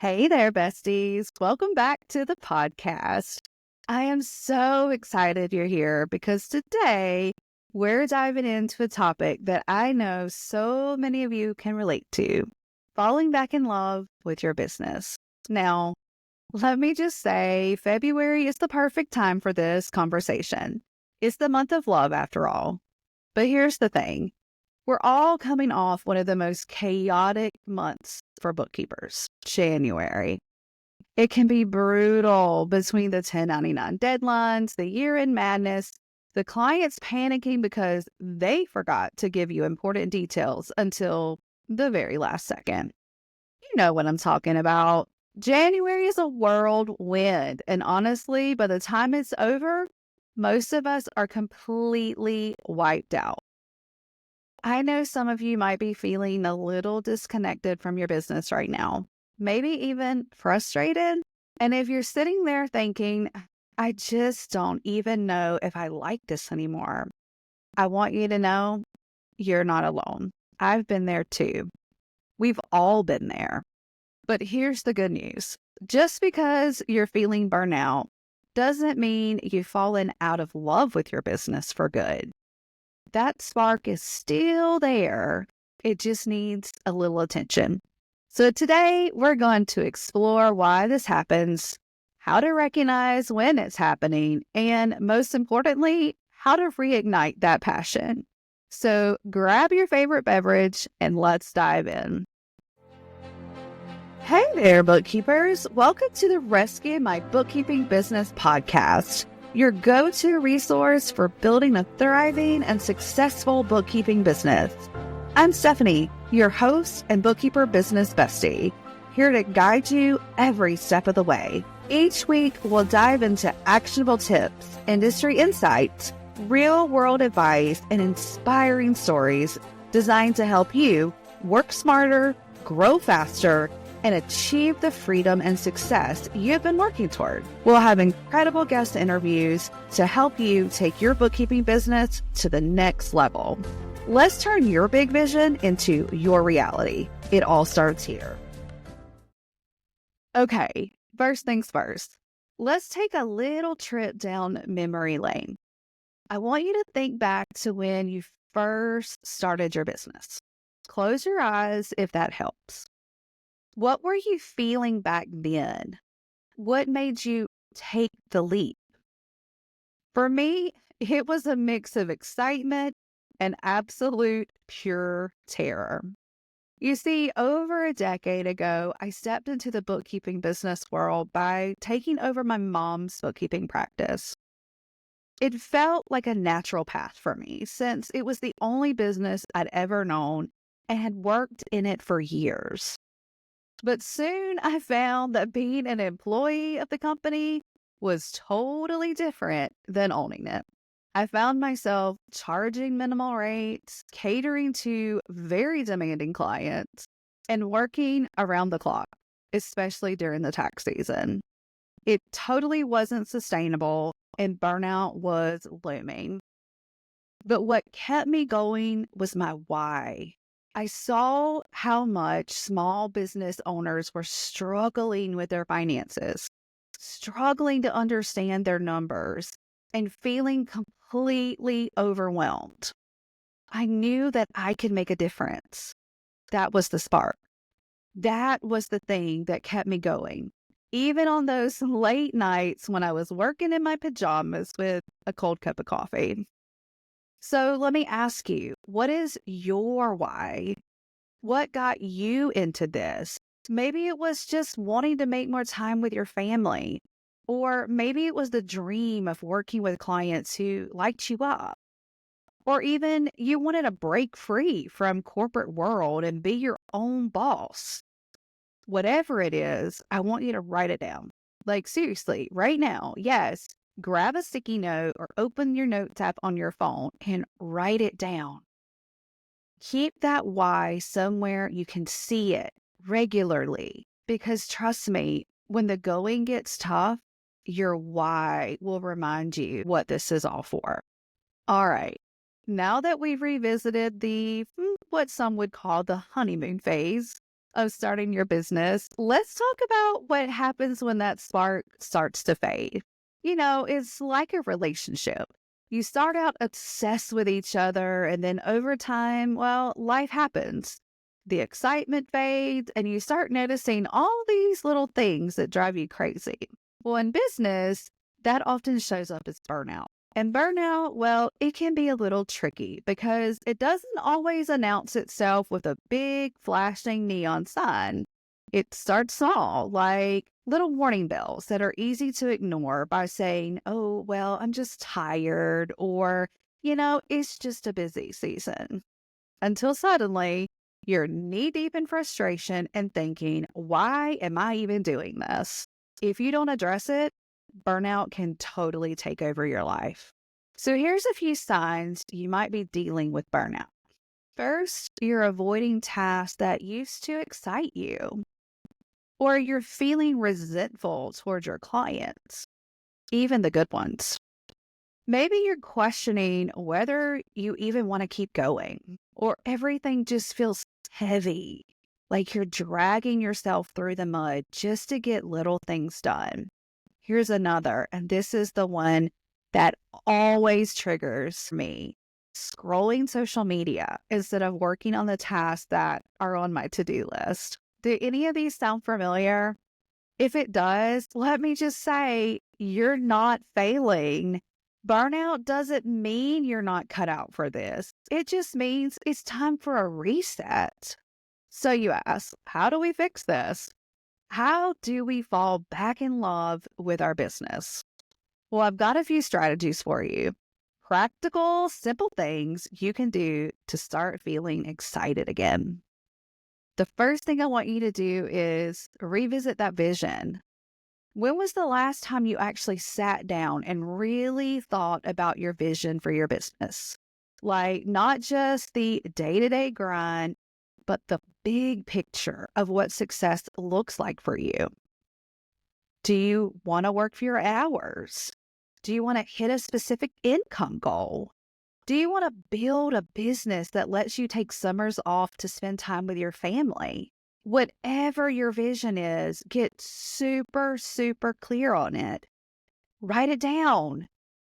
Hey there, besties. Welcome back to the podcast. I am so excited you're here because today we're diving into a topic that I know so many of you can relate to, falling back in love with your business. Now, let me just say, February is the perfect time for this conversation. It's the month of love after all. But here's the thing. We're all coming off one of the most chaotic months for bookkeepers, January. It can be brutal between the 1099 deadlines, the year-end madness, the clients panicking because they forgot to give you important details until the very last second. You know what I'm talking about. January is a whirlwind, and honestly, by the time it's over, most of us are completely wiped out. I know some of you might be feeling a little disconnected from your business right now, maybe even frustrated. And if you're sitting there thinking, I just don't even know if I like this anymore, I want you to know you're not alone. I've been there too. We've all been there. But here's the good news. Just because you're feeling burnout doesn't mean you've fallen out of love with your business for good. That spark is still there. It just needs a little attention. So today we're going to explore why this happens, how to recognize when it's happening, and most importantly, how to reignite that passion. So grab your favorite beverage and let's dive in. Hey there, bookkeepers. Welcome to the Rescue My Bookkeeping Business podcast, your go-to resource for building a thriving and successful bookkeeping business. I'm Stephanie, your host and bookkeeper business bestie, here to guide you every step of the way. Each week, we'll dive into actionable tips, industry insights, real-world advice, and inspiring stories designed to help you work smarter, grow faster, and achieve the freedom and success you've been working toward. We'll have incredible guest interviews to help you take your bookkeeping business to the next level. Let's turn your big vision into your reality. It all starts here. Okay, first things first. Let's take a little trip down memory lane. I want you to think back to when you first started your business. Close your eyes if that helps. What were you feeling back then? What made you take the leap? For me, it was a mix of excitement and absolute pure terror. You see, over a decade ago, I stepped into the bookkeeping business world by taking over my mom's bookkeeping practice. It felt like a natural path for me since it was the only business I'd ever known and had worked in it for years. But soon I found that being an employee of the company was totally different than owning it. I found myself charging minimal rates, catering to very demanding clients, and working around the clock, especially during the tax season. It totally wasn't sustainable, and burnout was looming. But what kept me going was my why. I saw how much small business owners were struggling with their finances, struggling to understand their numbers, and feeling completely overwhelmed. I knew that I could make a difference. That was the spark. That was the thing that kept me going. Even on those late nights when I was working in my pajamas with a cold cup of coffee. So let me ask you, what is your why? What got you into this? Maybe it was just wanting to make more time with your family, or maybe it was the dream of working with clients who liked you up, or even you wanted to break free from corporate world and be your own boss. Whatever it is, I want you to write it down. Like seriously, right now, yes, grab a sticky note or open your notes app on your phone and write it down. Keep that why somewhere you can see it regularly because trust me, when the going gets tough, your why will remind you what this is all for. All right. Now that we've revisited the what some would call the honeymoon phase of starting your business, let's talk about what happens when that spark starts to fade. It's like a relationship. You start out obsessed with each other, and then over time, well, life happens. The excitement fades, and you start noticing all these little things that drive you crazy. Well, in business, that often shows up as burnout. And burnout, well, it can be a little tricky because it doesn't always announce itself with a big flashing neon sign. It starts small, like little warning bells that are easy to ignore by saying, oh, well, I'm just tired, or, it's just a busy season. Until suddenly, you're knee deep in frustration and thinking, why am I even doing this? If you don't address it, burnout can totally take over your life. So here's a few signs you might be dealing with burnout. First, you're avoiding tasks that used to excite you, or you're feeling resentful towards your clients, even the good ones. Maybe you're questioning whether you even want to keep going, or everything just feels heavy, like you're dragging yourself through the mud just to get little things done. Here's another, and this is the one that always triggers me. Scrolling social media instead of working on the tasks that are on my to-do list. Do any of these sound familiar? If it does, let me just say, you're not failing. Burnout doesn't mean you're not cut out for this. It just means it's time for a reset. So you ask, how do we fix this? How do we fall back in love with our business? Well, I've got a few strategies for you. Practical, simple things you can do to start feeling excited again. The first thing I want you to do is revisit that vision. When was the last time you actually sat down and really thought about your vision for your business? Like, not just the day-to-day grind, but the big picture of what success looks like for you. Do you want to work fewer hours? Do you want to hit a specific income goal? Do you want to build a business that lets you take summers off to spend time with your family? Whatever your vision is, get super, super clear on it. Write it down.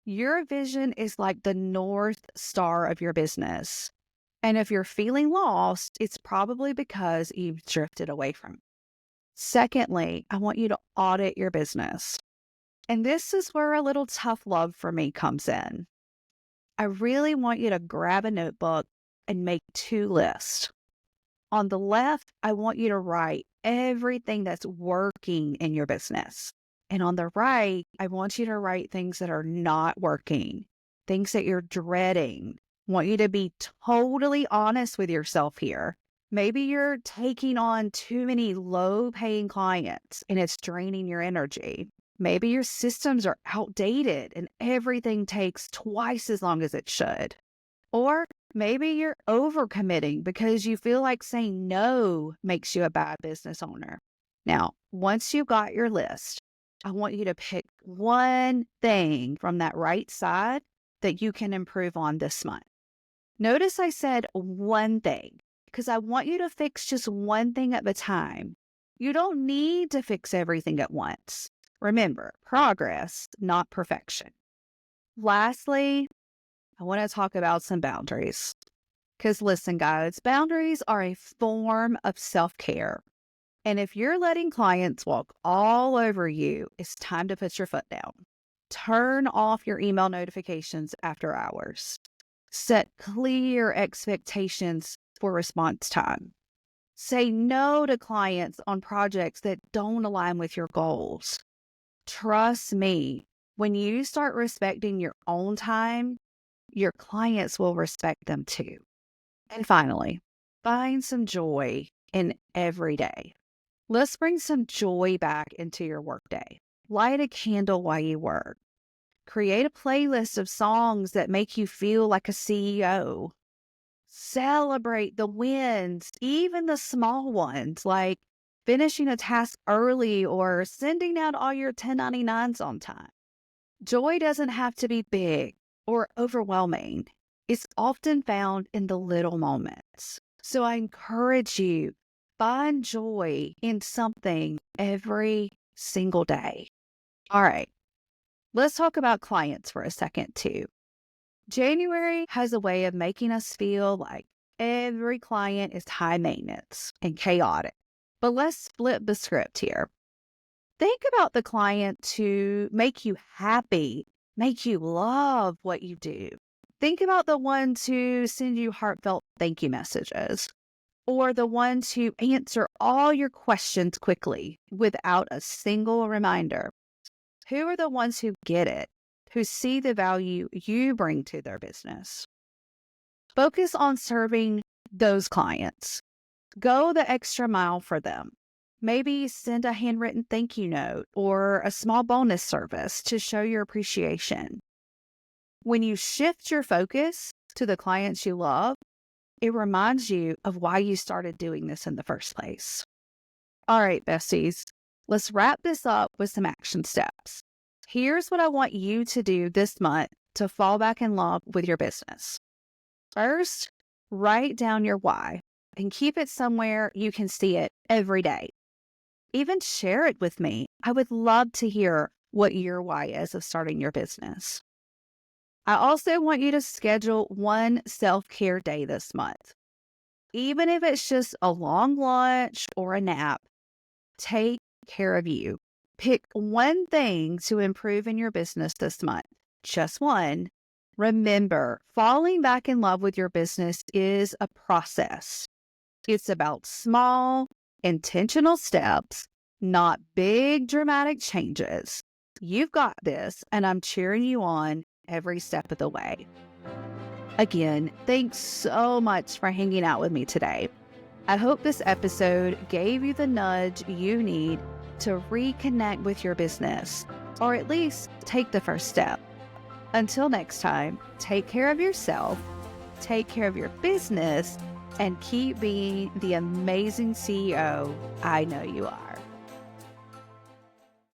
Your vision is like the North Star of your business. And if you're feeling lost, it's probably because you've drifted away from it. Secondly, I want you to audit your business. And this is where a little tough love for me comes in. I really want you to grab a notebook and make 2 lists. On the left, I want you to write everything that's working in your business. And on the right, I want you to write things that are not working, things that you're dreading. I want you to be totally honest with yourself here. Maybe you're taking on too many low-paying clients and it's draining your energy. Maybe your systems are outdated and everything takes twice as long as it should. Or maybe you're overcommitting because you feel like saying no makes you a bad business owner. Now, once you've got your list, I want you to pick one thing from that right side that you can improve on this month. Notice I said one thing because I want you to fix just one thing at a time. You don't need to fix everything at once. Remember, progress, not perfection. Lastly, I want to talk about some boundaries. Because listen, guys, boundaries are a form of self-care. And if you're letting clients walk all over you, it's time to put your foot down. Turn off your email notifications after hours. Set clear expectations for response time. Say no to clients on projects that don't align with your goals. Trust me, when you start respecting your own time, your clients will respect them too. And finally, find some joy in every day. Let's bring some joy back into your workday. Light a candle while you work. Create a playlist of songs that make you feel like a CEO. Celebrate the wins, even the small ones, like finishing a task early or sending out all your 1099s on time. Joy doesn't have to be big or overwhelming. It's often found in the little moments. So I encourage you, Find joy in something every single day. All right, let's talk about clients for a second too. January has a way of making us feel like every client is high maintenance and chaotic. But let's flip the script here. Think about the clients who make you happy, make you love what you do. Think about the ones who send you heartfelt thank you messages, or the ones who answer all your questions quickly without a single reminder. Who are the ones who get it, who see the value you bring to their business? Focus on serving those clients. Go the extra mile for them. Maybe send a handwritten thank you note or a small bonus service to show your appreciation. When you shift your focus to the clients you love, it reminds you of why you started doing this in the first place. All right, besties, let's wrap this up with some action steps. Here's what I want you to do this month to fall back in love with your business. First, write down your why and keep it somewhere you can see it every day. Even share it with me. I would love to hear what your why is of starting your business. I also want you to schedule one self-care day this month. Even if it's just a long lunch or a nap, take care of you. Pick one thing to improve in your business this month, just one. Remember, falling back in love with your business is a process. It's about small, intentional steps, not big, dramatic changes. You've got this, and I'm cheering you on every step of the way. Again, thanks so much for hanging out with me today. I hope this episode gave you the nudge you need to reconnect with your business, or at least take the first step. Until next time, take care of yourself, take care of your business, and keep being the amazing CEO I know you are.